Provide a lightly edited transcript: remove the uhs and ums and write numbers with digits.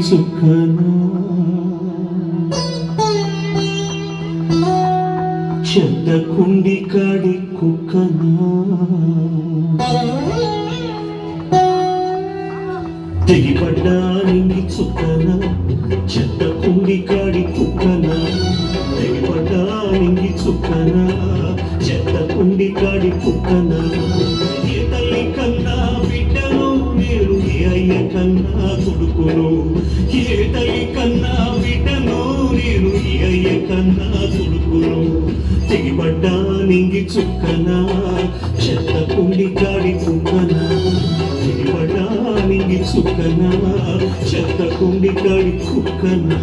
చుక్కనా చెత్త కుండి కాడి కుక్కనా తెగిపడ్డా నింగి చుక్కనా చెత్త కుండి కాడి కుక్కనా తెగిపడ్డా నింగి చుక్కనా చెత్త కుండి కాడి కుక్కనా ఏ తల్లి కన్నా బిడ్డను నేను ఏ అయ్య కన్నా కొడుకును ఏ తల్లి కన్నా బిడ్డను నేను ఏ అయ్య కన్నా కొడుకును తెగిపడ్డా నింగి చుక్కనా చెత్త కుండి కాడి కుక్కనా తెగిపడ్డా నింగి చుక్కనా చెత్త కుండి కాడి కుక్కనా